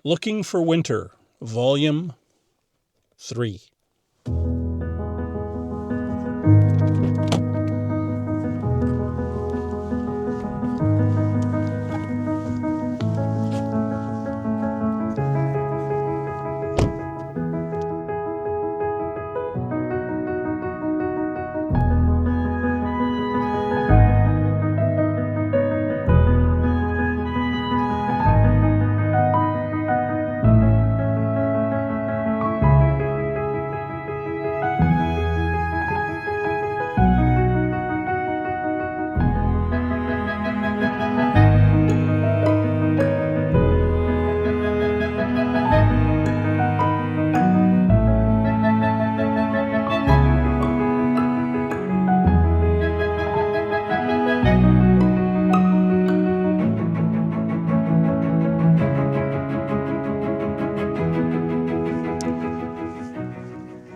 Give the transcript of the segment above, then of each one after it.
Looking for Winter, Volume 3.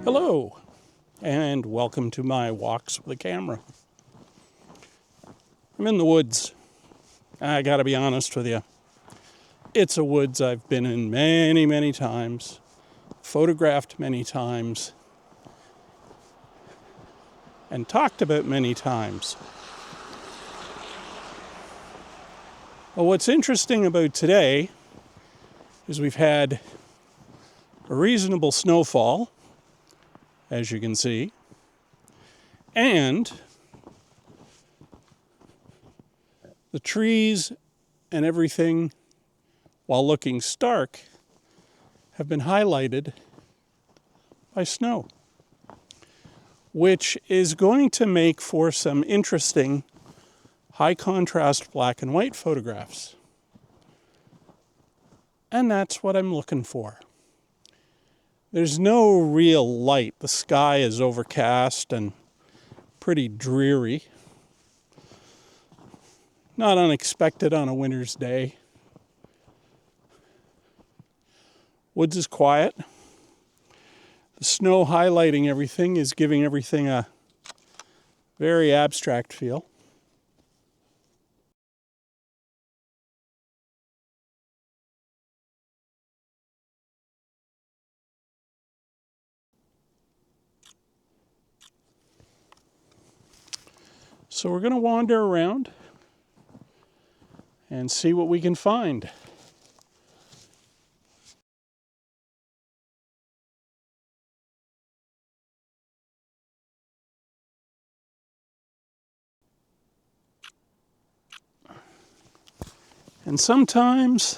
Hello, and welcome to my walks with a camera. I'm in the woods. I gotta be honest with you. It's a woods I've been in many, many times, photographed many times, and talked about many times. Well, what's interesting about today is we've had a reasonable snowfall, as you can see, and the trees and everything, while looking stark, have been highlighted by snow, which is going to make for some interesting high contrast black and white photographs. And that's what I'm looking for. There's no real light. The sky is overcast and pretty dreary. Not unexpected on a winter's day. Woods is quiet. The snow highlighting everything is giving everything a very abstract feel. So we're going to wander around and see what we can find. And sometimes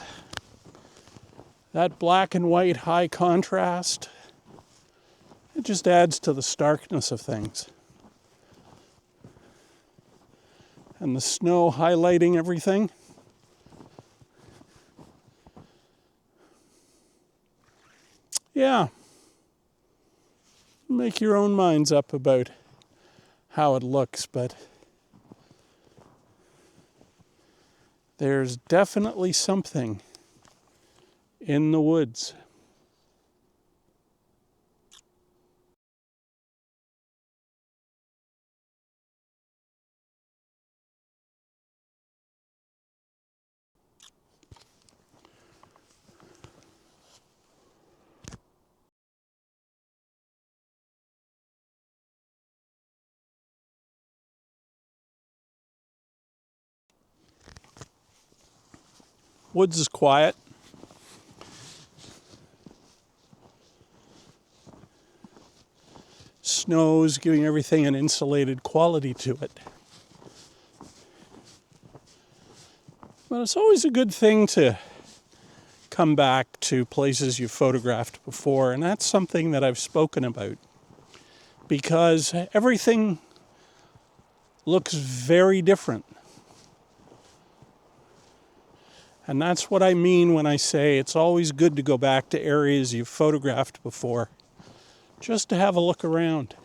that black and white high contrast, it just adds to the starkness of things. And the snow highlighting everything. Yeah. Make your own minds up about how it looks, but there's definitely something in the woods. Woods is quiet. Snow's giving everything an insulated quality to it. But it's always a good thing to come back to places you've photographed before, and that's something that I've spoken about, because everything looks very different. And that's what I mean when I say it's always good to go back to areas you've photographed before, just to have a look around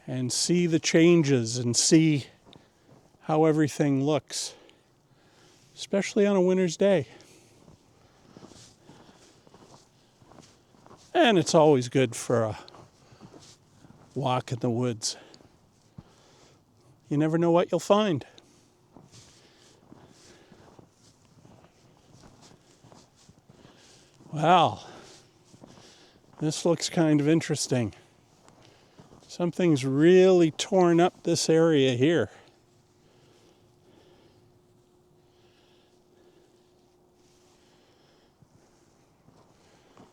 and see the changes and see how everything looks, especially on a winter's day. And it's always good for a walk in the woods. You never know what you'll find. Wow, this looks kind of interesting. Something's really torn up this area here.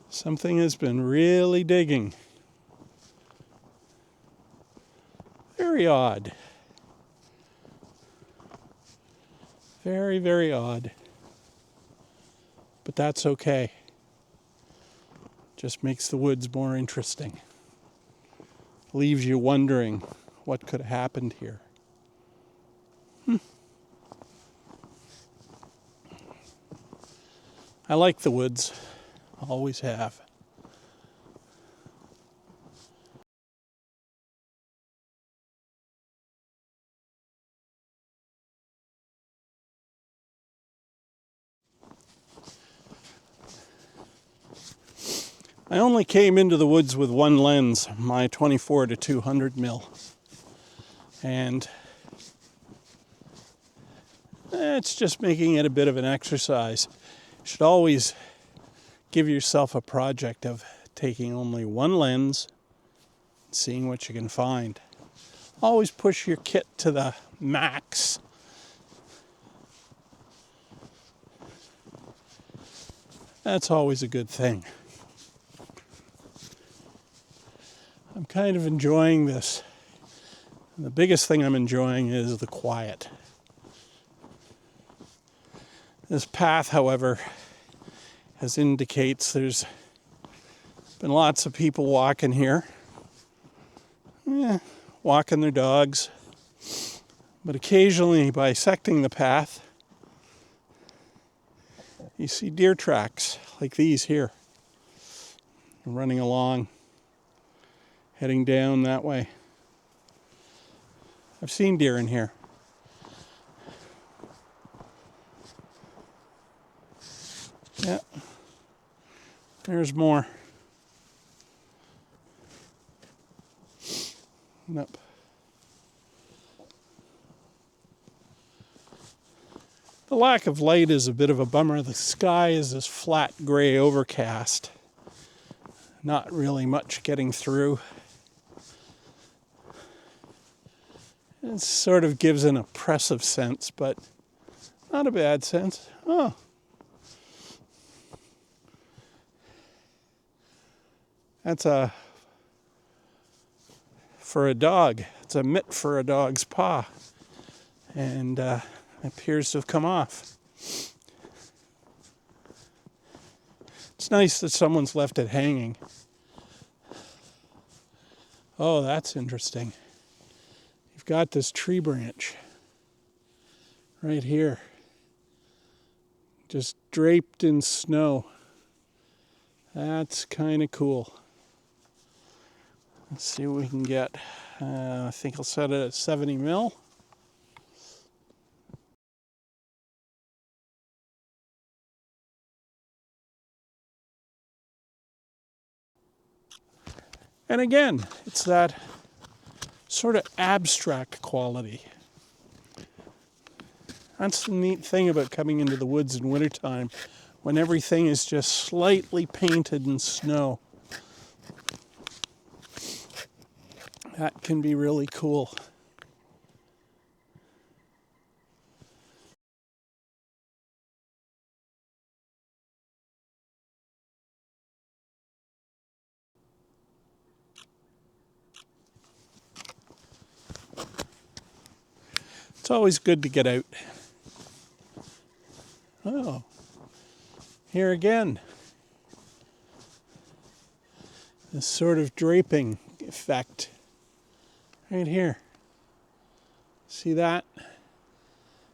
Something has been really digging. Very odd. Very, very odd. But that's okay. Just makes the woods more interesting. Leaves you wondering what could have happened here. I like the woods. Always have. I only came into the woods with one lens, my 24 to 200 mil. And it's just making it a bit of an exercise. You should always give yourself a project of taking only one lens, seeing what you can find. Always push your kit to the max. That's always a good thing. I'm kind of enjoying this. And the biggest thing I'm enjoying is the quiet. This path, however, indicates there's been lots of people walking here. Walking their dogs. But occasionally, bisecting the path, you see deer tracks like these here. Running along, heading down that way. I've seen deer in here. Yeah. There's more. Nope. The lack of light is a bit of a bummer. The sky is this flat gray overcast. Not really much getting through. It sort of gives an oppressive sense, but not a bad sense. Oh. That's for a dog. It's a mitt for a dog's paw. And it appears to have come off. It's nice that someone's left it hanging. Oh, that's interesting. You've got this tree branch right here, just draped in snow. That's kind of cool. Let's see what we can get. I think I'll set it at 70 mil. And again, it's that sort of abstract quality. That's the neat thing about coming into the woods in wintertime, when everything is just slightly painted in snow. That can be really cool. It's always good to get out. Oh, here again. This sort of draping effect. Right here. See that?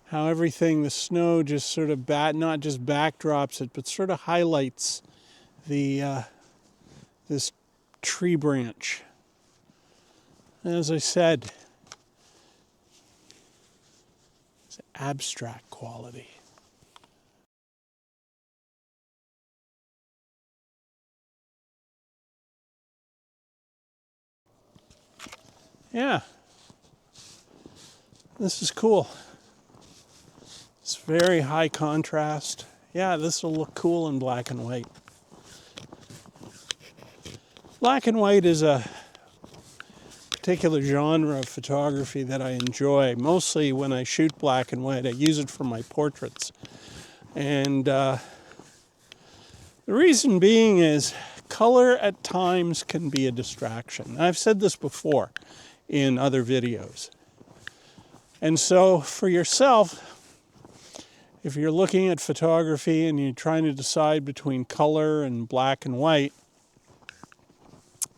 How everything, the snow just sort of not just backdrops it, but sort of highlights the this tree branch. As I said, it's abstract quality. Yeah, this is cool. It's very high contrast. Yeah, this will look cool in black and white. Black and white is a particular genre of photography that I enjoy. Mostly when I shoot black and white, I use it for my portraits. And the reason being is color at times can be a distraction. I've said this before in other videos. And so for yourself, if you're looking at photography and you're trying to decide between color and black and white,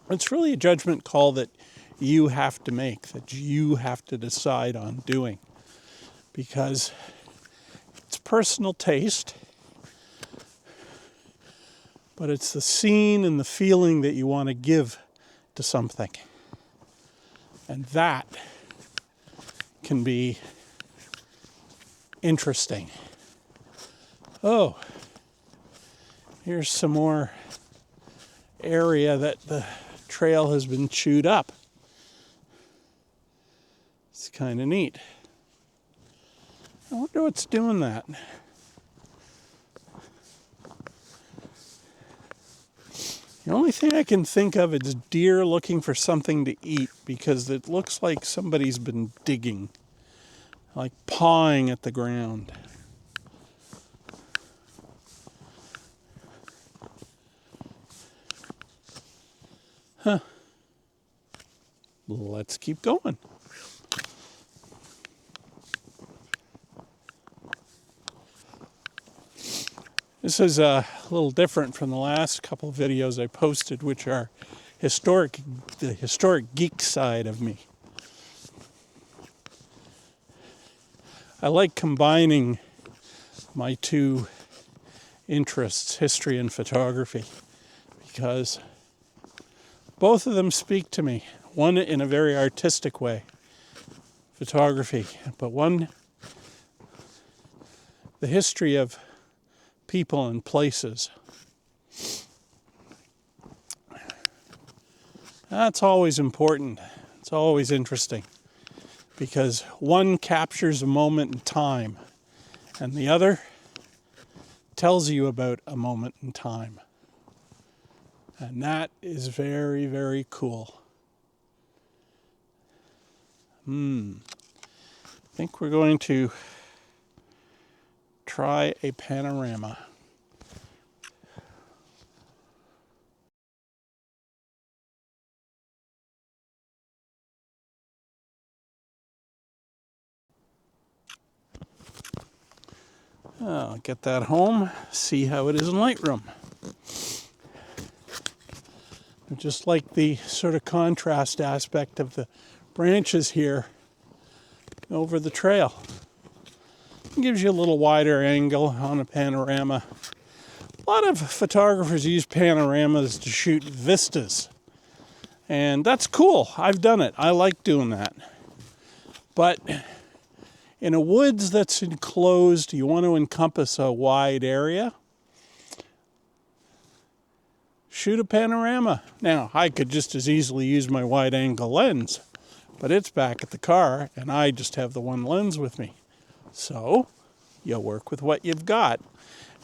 it's really a judgment call that you have to make, that you have to decide on doing. Because it's personal taste, but it's the scene and the feeling that you want to give to something. And that can be interesting. Oh, here's some more area that the trail has been chewed up. It's kind of neat. I wonder what's doing that. The only thing I can think of is deer looking for something to eat, because it looks like somebody's been digging, like pawing at the ground. Huh. Let's keep going. This is a little different from the last couple of videos I posted, which are the historic geek side of me. I like combining my two interests, history and photography, because both of them speak to me. One in a very artistic way, photography, but one, the history of people and places. That's always important. It's always interesting, because one captures a moment in time and the other tells you about a moment in time. And that is very, very cool. I think we're going to try a panorama. I'll get that home, see how it is in Lightroom. I just like the sort of contrast aspect of the branches here over the trail. It gives you a little wider angle on a panorama. A lot of photographers use panoramas to shoot vistas, and that's cool. I've done it. I like doing that. But in a woods that's enclosed, you want to encompass a wide area. Shoot a panorama. Now, I could just as easily use my wide angle lens, but it's back at the car and I just have the one lens with me. So, you work with what you've got.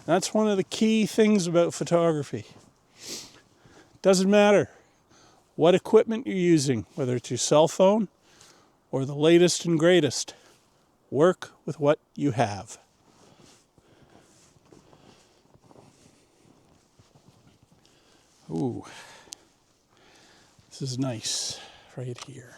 That's one of the key things about photography. Doesn't matter what equipment you're using, whether it's your cell phone or the latest and greatest. Work with what you have. Ooh, this is nice right here.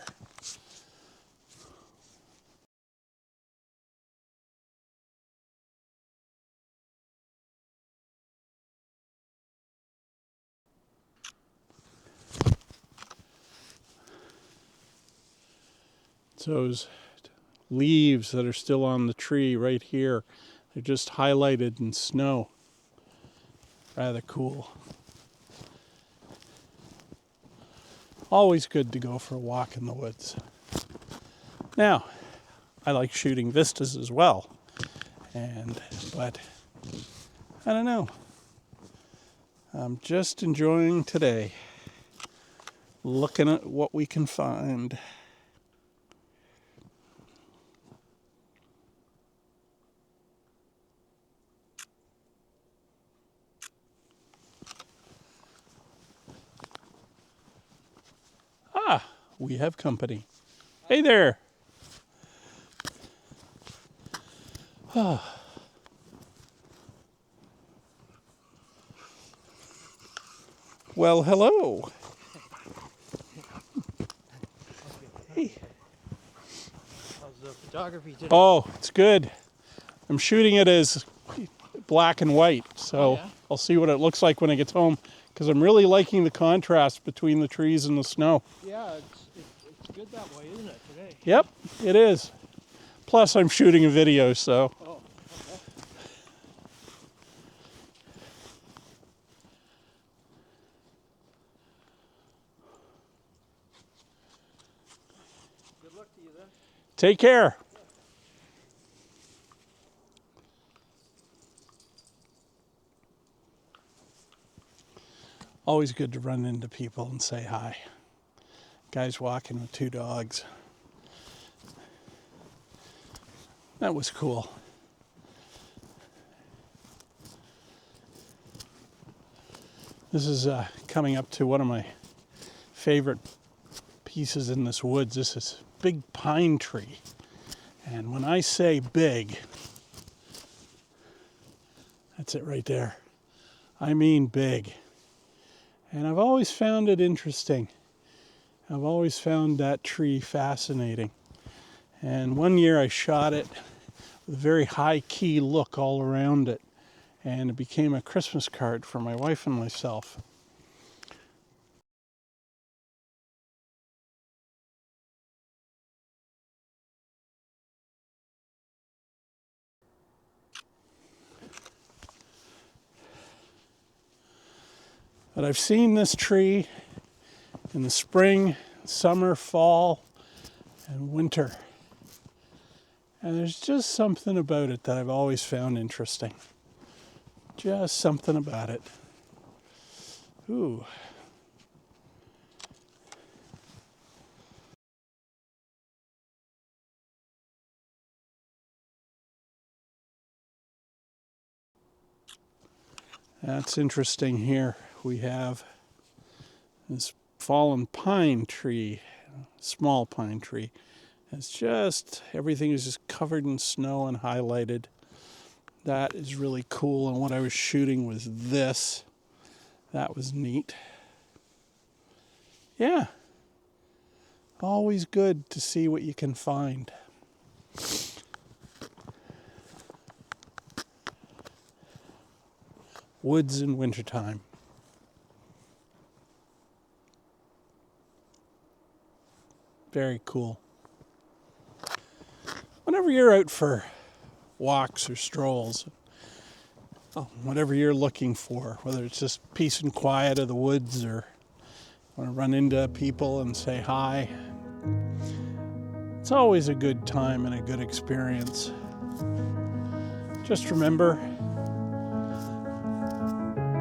Those leaves that are still on the tree right here, they're just highlighted in snow. Rather cool. Always good to go for a walk in the woods. Now, I like shooting vistas as well, but I don't know. I'm just enjoying today, looking at what we can find. we have company. Hey there. Well, hello. Hey. How's the photography today? Oh, it's good. I'm shooting it as black and white, so Oh, yeah? I'll see what it looks like when I get home, because I'm really liking the contrast between the trees and the snow. Yeah, it's good that way, isn't it, today? Yep, it is. Plus, I'm shooting a video, so. Oh, okay. Good luck to you then. Take care. Always good to run into people and say hi. Guys walking with 2 dogs. That was cool. This is coming up to one of my favorite pieces in this woods. This is a big pine tree. And when I say big, that's it right there. I mean big. And I've always found it interesting. I've always found that tree fascinating. And one year I shot it with a very high key look all around it. And it became a Christmas card for my wife and myself. But I've seen this tree in the spring, summer, fall, and winter. And there's just something about it that I've always found interesting. Just something about it. Ooh. That's interesting here. We have this fallen pine tree, small pine tree. It's just, everything is just covered in snow and highlighted. That is really cool. And what I was shooting was this. That was neat. Yeah. Always good to see what you can find. Woods in wintertime. Very cool. Whenever you're out for walks or strolls, whatever you're looking for, whether it's just peace and quiet of the woods or want to run into people and say hi, it's always a good time and a good experience. Just remember,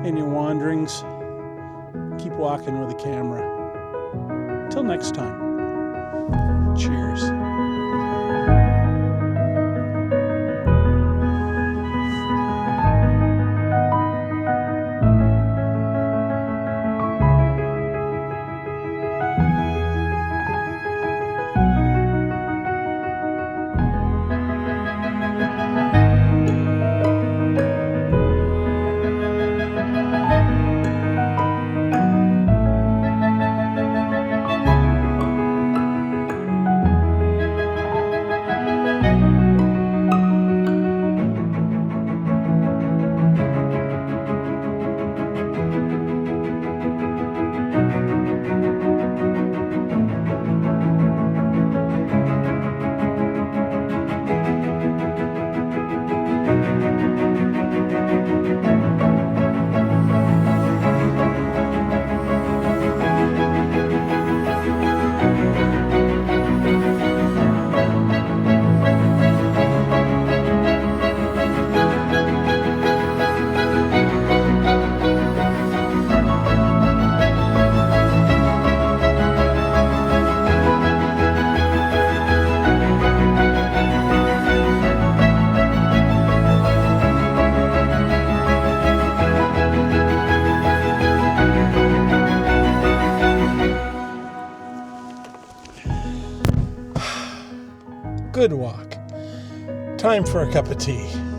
in your wanderings, keep walking with a camera. Till next time, cheers. Good walk. Time for a cup of tea.